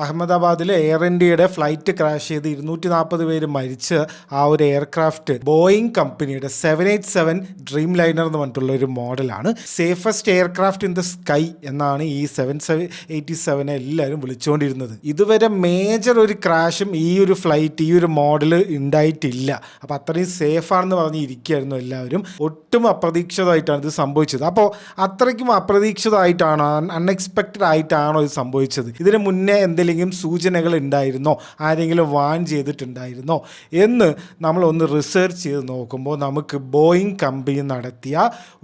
അഹമ്മദാബാദിലെ എയർ ഇന്ത്യയുടെ flight crash ചെയ്ത് 240 പേര് മരിച്ച ആ ഒരു എയർക്രാഫ്റ്റ് ബോയിങ് കമ്പനിയുടെ 787 ഡ്രീം ലൈനർ എന്ന് പറഞ്ഞിട്ടുള്ള ഒരു മോഡലാണ്. Safest aircraft in the sky എന്നാണ് ഈ 787 എല്ലാവരും വിളിച്ചുകൊണ്ടിരുന്നത്. ഇതുവരെ മേജർ ഒരു ക്രാഷും ഈ ഒരു ഫ്ലൈറ്റ് ഈ ഒരു മോഡൽ ഉണ്ടായിട്ടില്ല. അപ്പോൾ അത്രയും സേഫാണെന്ന് പറഞ്ഞിരിക്കുകയായിരുന്നു എല്ലാവരും. ഒട്ടും അപ്രതീക്ഷിതമായിട്ടാണ് ഇത് സംഭവിച്ചത്. അപ്പോൾ അത്രയ്ക്കും അപ്രതീക്ഷിതമായിട്ടാണോ, അൺഎക്സ്പെക്റ്റഡ് ആയിട്ടാണോ ഇത് സംഭവിച്ചത്? ഇതിന് മുന്നേ എന്തെങ്കിലും സൂചനകൾ ഉണ്ടായിരുന്നോ, ആരെങ്കിലും വാൺ ചെയ്തിട്ടുണ്ടായിരുന്നോ എന്ന് നമ്മളൊന്ന് റിസർച്ച് ചെയ്ത് നോക്കുമ്പോൾ നമുക്ക് ബോയിങ് കമ്പനി നടത്തിയ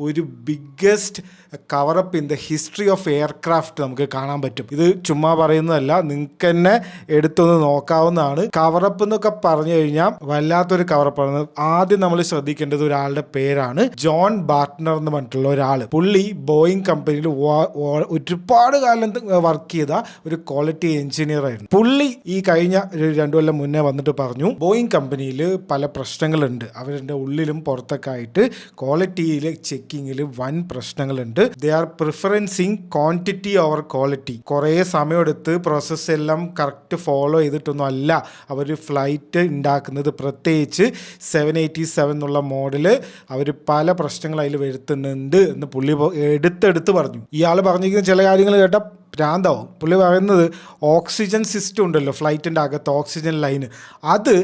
ഒരു biggest cover up in the history of aircraft നമുക്ക് കാണാൻ പറ്റും. ഇത് ചുമ്മാ പറയുന്നതല്ല, നിങ്ങൾക്ക് തന്നെ എടുത്തൊന്ന് നോക്കാവുന്നതാണ്. കവറപ്പ് എന്നൊക്കെ പറഞ്ഞു കഴിഞ്ഞാൽ വല്ലാത്തൊരു കവറപ്പാണ്. ആദ്യം നമ്മൾ ശ്രദ്ധിക്കേണ്ടത് ഒരാളുടെ പേരാണ് ജോൺ ബാർട്ട്നർ എന്ന് പറഞ്ഞിട്ടുള്ള ഒരാൾ. പുള്ളി ബോയിങ് കമ്പനിയിൽ ഒരുപാട് കാലം വർക്ക് ചെയ്ത ഒരു ക്വാളിറ്റി എഞ്ചിനീയർ ആയിരുന്നു. പുള്ളി ഈ കഴിഞ്ഞ 2 കൊല്ലം മുന്നേ വന്നിട്ട് പറഞ്ഞു, ബോയിങ് കമ്പനിയിൽ പല പ്രശ്നങ്ങളുണ്ട്, അവരുടെ ഉള്ളിലും പുറത്തൊക്കെ ആയിട്ട് ക്വാളിറ്റിയിൽ ചെക്കിങ്ങിൽ വൻ പ്രശ്നങ്ങളുണ്ട്. They are preferencing quantity over quality. കുറേ സമയമെടുത്ത് പ്രോസസ്സ് എല്ലാം കറക്റ്റ് ഫോളോ ചെയ്തിട്ടൊന്നും അല്ല അവർ ഫ്ലൈറ്റ് ഉണ്ടാക്കുന്നത്. പ്രത്യേകിച്ച് 787 എന്നുള്ള മോഡല് അവർ പല പ്രശ്നങ്ങൾ അതിൽ വരുത്തുന്നുണ്ട് എന്ന് പുള്ളി എടുത്തെടുത്ത് പറഞ്ഞു. ഇയാൾ പറഞ്ഞിരിക്കുന്ന ചില കാര്യങ്ങൾ കേട്ടാൽ ഭ്രാന്താവും. പുള്ളി പറയുന്നത് ഓക്സിജൻ സിസ്റ്റം ഉണ്ടല്ലോ ഫ്ലൈറ്റിൻ്റെ അകത്ത്, ഓക്സിജൻ ലൈന്, അത്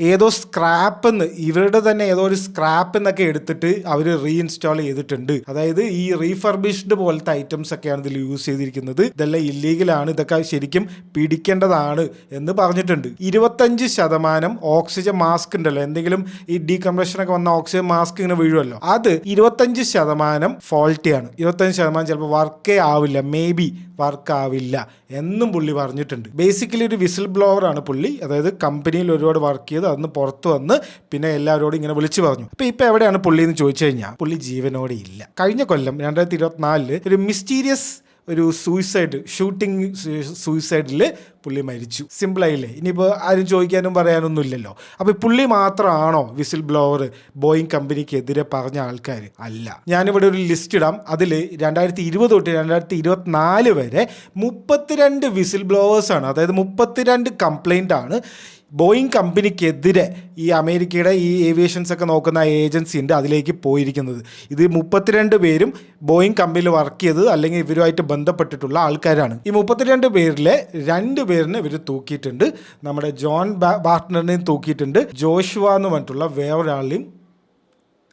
ഏതോ സ്ക്രാപ്പെന്ന്, ഇവരുടെ തന്നെ ഏതോ ഒരു സ്ക്രാപ്പ് എന്നൊക്കെ എടുത്തിട്ട് അവർ റീഇൻസ്റ്റാൾ ചെയ്തിട്ടുണ്ട്. അതായത് ഈ റീഫർബിഷ്ഡ് പോലത്തെ ഐറ്റംസ് ഒക്കെയാണ് ഇതിൽ യൂസ് ചെയ്തിരിക്കുന്നത്. ഇതെല്ലാം ഇല്ലീഗലാണ്, ഇതൊക്കെ ശരിക്കും പിടിക്കേണ്ടതാണ് എന്ന് പറഞ്ഞിട്ടുണ്ട്. 25% ഓക്സിജൻ മാസ്ക് ഉണ്ടല്ലോ, എന്തെങ്കിലും ഈ ഡീകംപ്രഷനൊക്കെ വന്ന ഓക്സിജൻ മാസ്ക് ഇങ്ങനെ വീഴുമല്ലോ, അത് 25% ഫോൾട്ടിയാണ്. 25% ചിലപ്പോൾ വർക്കേ ആവില്ല, മേ ബി വർക്കാവില്ല എന്നും പുള്ളി പറഞ്ഞിട്ടുണ്ട്. ബേസിക്കലി ഒരു വിസിൽ ബ്ലോവർ ആണ് പുള്ളി. അതായത് കമ്പനിയിൽ ഒരുപാട് വർക്ക് ചെയ്ത് അന്ന് പുറത്ത് വന്ന് പിന്നെ എല്ലാവരോടും ഇങ്ങനെ വിളിച്ചു പറഞ്ഞു. അപ്പോൾ ഇപ്പോൾ എവിടെയാണ് പുള്ളി എന്ന് ചോദിച്ചു കഴിഞ്ഞാൽ പുള്ളി ജീവനോടെ ഇല്ല. കഴിഞ്ഞ കൊല്ലം 2024 ഒരു മിസ്റ്റീരിയസ് ഒരു ഷൂട്ടിംഗ് സൂയിസൈഡിൽ പുള്ളി മരിച്ചു. സിമ്പിളായില്ലേ? ഇനിയിപ്പോൾ ആരും ചോദിക്കാനും പറയാനൊന്നും ഇല്ലല്ലോ. അപ്പോൾ പുള്ളി മാത്രമാണോ വിസിൽ ബ്ലോവർ ബോയിങ് കമ്പനിക്കെതിരെ പറഞ്ഞ ആൾക്കാർ? അല്ല. ഞാനിവിടെ ഒരു ലിസ്റ്റ് ഇടാം. അതിൽ 2020 തൊട്ട് 2024 വരെ 32 വിസിൽ ബ്ലോവേഴ്സാണ്, അതായത് 32 കംപ്ലൈൻ്റ് ആണ് ബോയിങ് കമ്പനിക്കെതിരെ ഈ അമേരിക്കയുടെ ഈ ഏവിയേഷൻസ് ഒക്കെ നോക്കുന്ന ഏജൻസി ഉണ്ട്, അതിലേക്ക് പോയിരിക്കുന്നത്. ഇത് 32 പേരും ബോയിങ് കമ്പനിയിൽ വർക്ക് ചെയ്തത് അല്ലെങ്കിൽ ഇവരുമായിട്ട് ബന്ധപ്പെട്ടിട്ടുള്ള ആൾക്കാരാണ്. ഈ 32 പേരിലെ 2 പേരിനെ ഇവർ തൂക്കിയിട്ടുണ്ട്. നമ്മുടെ ജോൺ ബാർട്ട്നറിനെയും തൂക്കിയിട്ടുണ്ട്. ജോഷുവ എന്ന് പറഞ്ഞിട്ടുള്ള വേറൊരാളെയും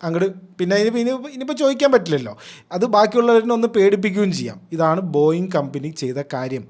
അങ്ങോട്ട് പിന്നെ ഇനിയിപ്പോൾ ചോദിക്കാൻ പറ്റില്ലല്ലോ. അത് ബാക്കിയുള്ളവരിനെ ഒന്ന് പേടിപ്പിക്കുകയും ചെയ്യാം. ഇതാണ് ബോയിങ് കമ്പനി ചെയ്ത കാര്യം.